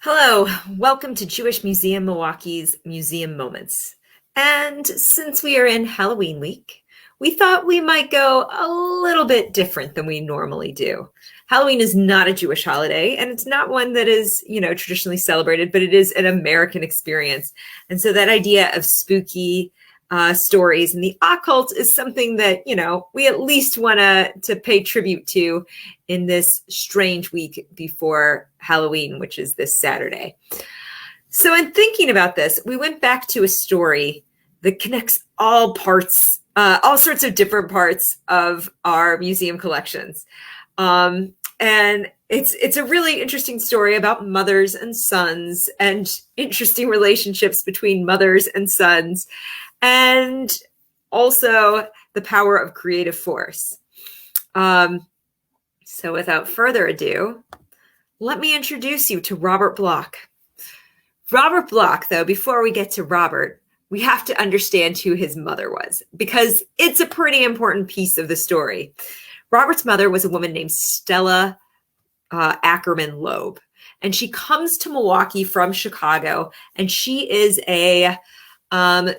Hello, welcome to Jewish Museum Milwaukee's Museum Moments. And since we are in Halloween week, we thought we might go a little bit different than we normally do. Halloween is not a Jewish holiday, and it's not one that is, traditionally celebrated, but it is an American experience. And so that idea of spooky stories and the occult is something that, we at least want to pay tribute to in this strange week before Halloween, which is this Saturday. So in thinking about this, we went back to a story that connects all sorts of different parts of our museum collections. And it's a really interesting story about mothers and sons and interesting relationships between mothers and sons, and also the power of creative force. So without further ado, let me introduce you to Robert Bloch. Robert Bloch, though, before we get to Robert, we have to understand who his mother was, because it's a pretty important piece of the story. Robert's mother was a woman named Stella Ackerman Loeb, and she comes to Milwaukee from Chicago, and she is a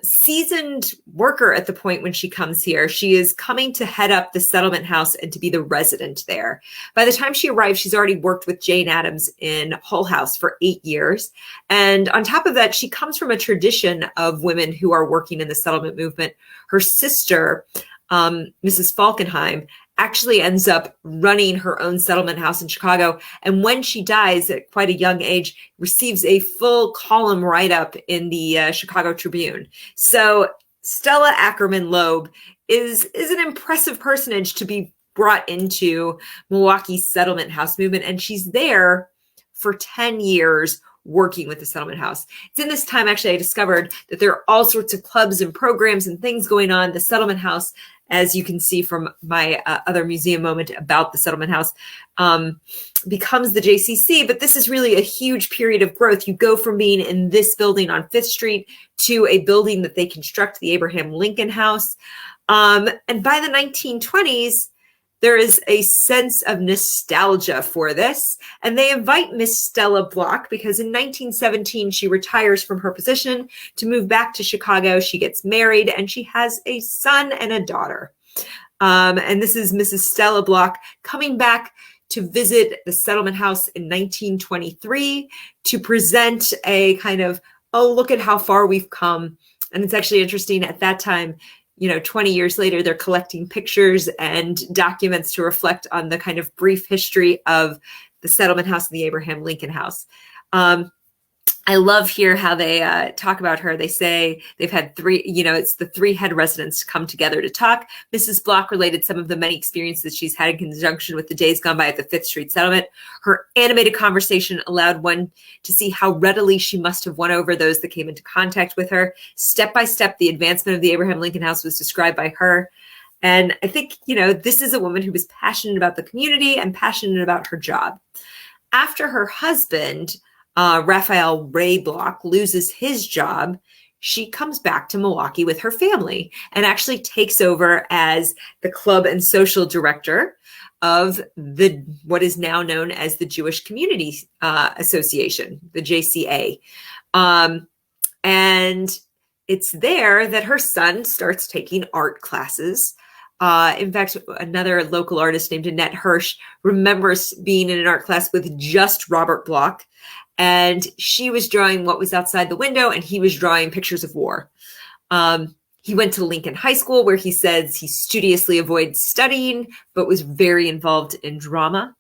seasoned worker at the point when she comes here. She is coming to head up the settlement house and to be the resident there. By the time she arrives, she's already worked with Jane Addams in Hull House for 8 years. And on top of that, she comes from a tradition of women who are working in the settlement movement. Her sister, Mrs. Falkenheim, actually ends up running her own settlement house in Chicago. And when she dies at quite a young age, receives a full column write-up in the Chicago Tribune. So Stella Ackerman Loeb is an impressive personage to be brought into Milwaukee's settlement house movement. And she's there for 10 years working with the settlement house. It's in this time, actually, I discovered that there are all sorts of clubs and programs and things going on. The settlement house, as you can see from my other museum moment about the settlement house, becomes the JCC. But this is really a huge period of growth. You go from being in this building on 5th Street to a building that they construct, the Abraham Lincoln House. And by the 1920s, there is a sense of nostalgia for this, and they invite Miss Stella Bloch because in 1917, she retires from her position to move back to Chicago. She gets married, and she has a son and a daughter. And this is Mrs. Stella Bloch coming back to visit the settlement house in 1923 to present a kind of, oh, look at how far we've come. And it's actually interesting at that time, 20 years later, they're collecting pictures and documents to reflect on the kind of brief history of the settlement house and the Abraham Lincoln House. I love here how they talk about her. They say they've had it's the 3 head residents come together to talk. Mrs. Bloch related some of the many experiences she's had in conjunction with the days gone by at the 5th Street settlement. Her animated conversation allowed one to see how readily she must have won over those that came into contact with her. Step by step, the advancement of the Abraham Lincoln House was described by her. And I think, this is a woman who was passionate about the community and passionate about her job. After her husband, Raphael Ray Bloch, loses his job, she comes back to Milwaukee with her family and actually takes over as the club and social director of what is now known as the Jewish Community Association, the JCA. And it's there that her son starts taking art classes. In fact, another local artist named Annette Hirsch remembers being in an art class with just Robert Bloch. And she was drawing what was outside the window, and he was drawing pictures of war. He went to Lincoln High School, where he says he studiously avoided studying, but was very involved in drama.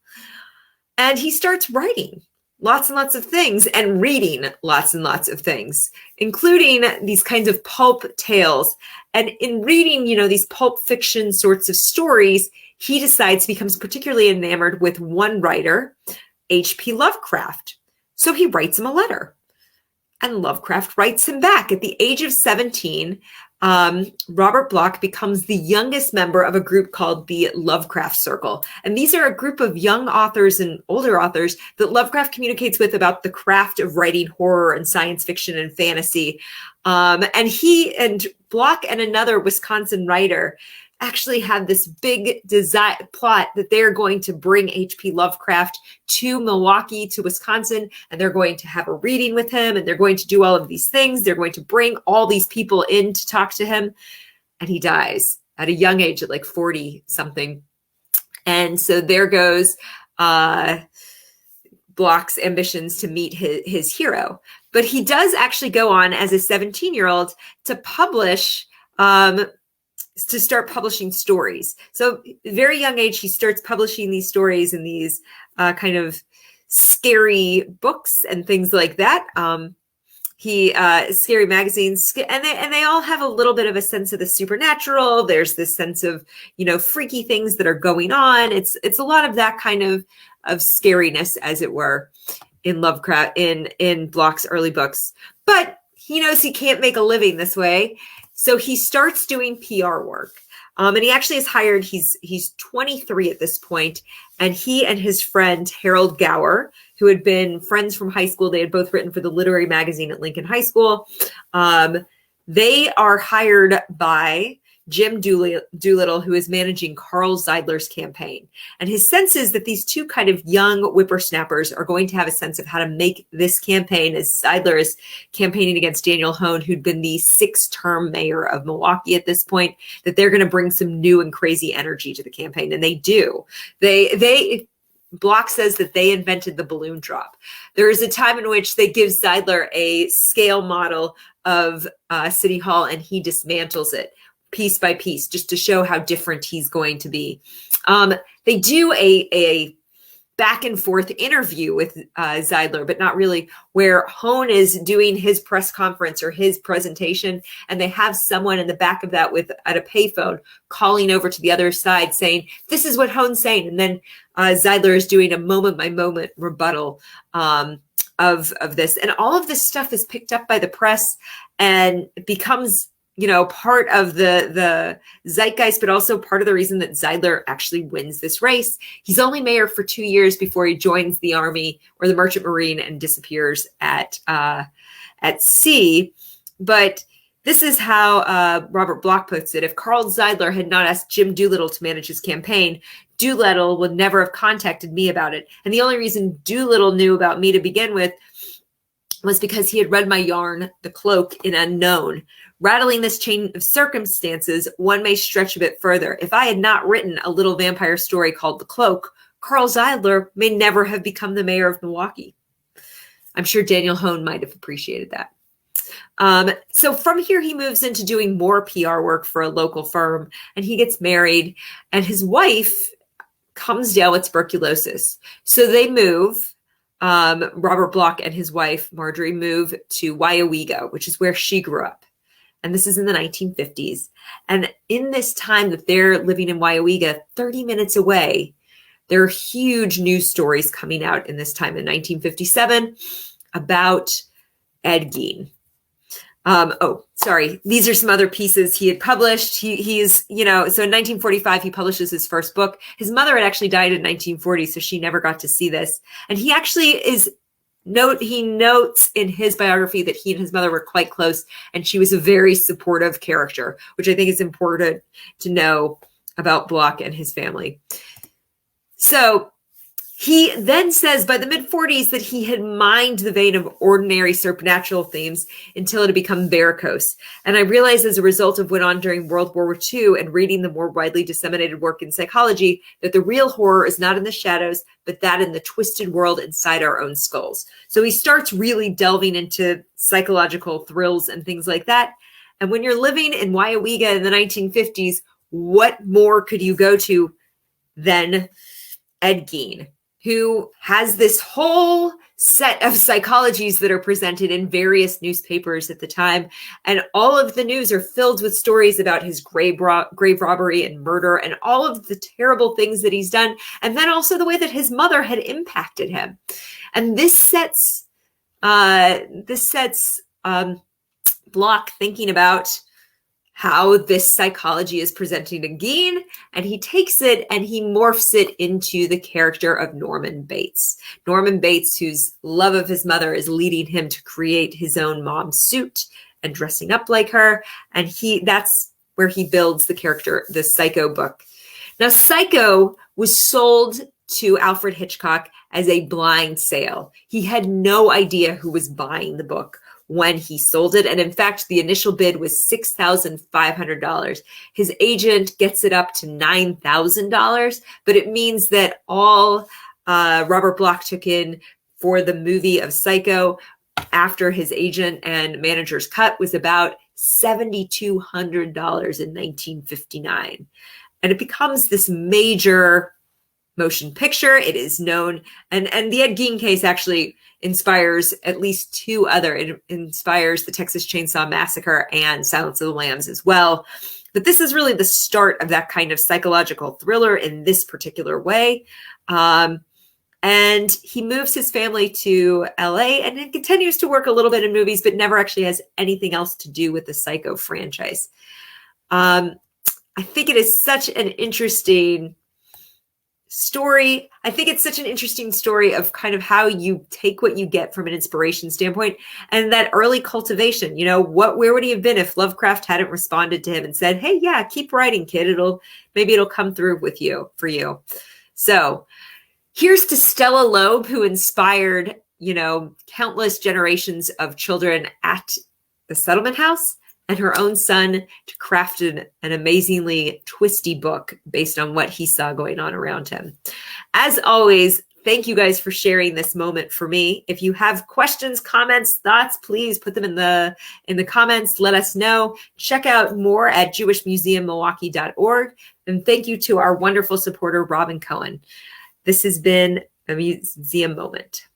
And he starts writing lots and lots of things and reading lots and lots of things, including these kinds of pulp tales. And in reading, these pulp fiction sorts of stories, he becomes particularly enamored with one writer, H.P. Lovecraft. So he writes him a letter, and Lovecraft writes him back. At the age of 17, Robert Bloch becomes the youngest member of a group called the Lovecraft Circle. And these are a group of young authors and older authors that Lovecraft communicates with about the craft of writing horror and science fiction and fantasy. And he and Bloch and another Wisconsin writer actually have this big plot that they're going to bring H.P. Lovecraft to Milwaukee, to Wisconsin, and they're going to have a reading with him, and they're going to do all of these things. They're going to bring all these people in to talk to him, and he dies at a young age, at like 40 something. And so there goes Bloch's ambitions to meet his hero. But he does actually go on as a 17-year-old to publish, to start publishing stories. So very young age, he starts publishing these stories in these kind of scary books and things like that. Scary magazines, and they all have a little bit of a sense of the supernatural. There's this sense of, freaky things that are going on. It's a lot of that kind of scariness, as it were, in Lovecraft, in Bloch's early books. But he knows he can't make a living this way, so he starts doing PR work. And he actually is hired. He's 23 at this point, and he and his friend Harold Gower, who had been friends from high school, they had both written for the literary magazine at Lincoln High School. They are hired by Jim Doolittle, who is managing Carl Zeidler's campaign. And his sense is that these two kind of young whippersnappers are going to have a sense of how to make this campaign, as Zeidler is campaigning against Daniel Hone, who'd been the 6th-term mayor of Milwaukee at this point, that they're going to bring some new and crazy energy to the campaign. And they do. Bloch says that they invented the balloon drop. There is a time in which they give Zeidler a scale model of City Hall, and he dismantles it piece by piece, just to show how different he's going to be. They do a back and forth interview with Zeidler, but not really, where Hone is doing his press conference or his presentation, and they have someone in the back of that at a payphone calling over to the other side saying, "This is what Hone's saying." And then Zeidler is doing a moment by moment rebuttal of this. And all of this stuff is picked up by the press and becomes part of the zeitgeist, but also part of the reason that Zeidler actually wins this race. He's only mayor for 2 years before he joins the Army or the Merchant Marine and disappears at sea. But this is how Robert Bloch puts it. If Carl Zeidler had not asked Jim Doolittle to manage his campaign, Doolittle would never have contacted me about it. And the only reason Doolittle knew about me to begin with was because he had read my yarn, The Cloak, in Unknown. Rattling this chain of circumstances, one may stretch a bit further. If I had not written a little vampire story called The Cloak, Carl Zeidler may never have become the mayor of Milwaukee. I'm sure Daniel Hone might have appreciated that. So from here, he moves into doing more PR work for a local firm, and he gets married, and his wife comes down with tuberculosis. So they move. Robert Bloch and his wife, Marjorie, move to Wyowega, which is where she grew up. And this is in the 1950s. And in this time that they're living in Wyowega, 30 minutes away, there are huge news stories coming out in this time in 1957 about Ed Gein. These are some other pieces he had published. He's, so in 1945, he publishes his first book. His mother had actually died in 1940, so she never got to see this. And he actually he notes in his biography that he and his mother were quite close, and she was a very supportive character, which I think is important to know about Bloch and his family. So he then says by the mid-40s that he had mined the vein of ordinary supernatural themes until it had become varicose. And I realized as a result of what went on during World War II and reading the more widely disseminated work in psychology that the real horror is not in the shadows, but that in the twisted world inside our own skulls. So he starts really delving into psychological thrills and things like that. And when you're living in Wyowega in the 1950s, what more could you go to than Ed Gein, who has this whole set of psychologies that are presented in various newspapers at the time. And all of the news are filled with stories about his grave robbery and murder and all of the terrible things that he's done. And then also the way that his mother had impacted him. And this sets Bloch thinking about how this psychology is presenting to Gein, and he takes it and he morphs it into the character of Norman Bates. Norman Bates, whose love of his mother is leading him to create his own mom's suit and dressing up like her. And that's where he builds the character, the Psycho book. Now, Psycho was sold to Alfred Hitchcock as a blind sale. He had no idea who was buying the book when he sold it. And in fact, the initial bid was $6,500. His agent gets it up to $9,000, but it means that all Robert Bloch took in for the movie of Psycho after his agent and manager's cut was about $7,200 in 1959. And it becomes this major motion picture. It is known, and the Ed Gein case actually inspires at least two other. It inspires the Texas Chainsaw Massacre and Silence of the Lambs as well. But this is really the start of that kind of psychological thriller in this particular way. And he moves his family to LA and it continues to work a little bit in movies, but never actually has anything else to do with the Psycho franchise. I think it is such an interesting story. I think it's such an interesting story of kind of how you take what you get from an inspiration standpoint and that early cultivation. You know, where would he have been if Lovecraft hadn't responded to him and said, "Hey, yeah, keep writing, kid. Maybe it'll come through for you." So here's to Stella Loeb, who inspired, countless generations of children at the settlement house, and her own son to craft an amazingly twisty book based on what he saw going on around him. As always, thank you guys for sharing this moment for me. If you have questions, comments, thoughts, please put them in the comments. Let us know. Check out more at jewishmuseummilwaukee.org. And thank you to our wonderful supporter, Robin Cohen. This has been a museum moment.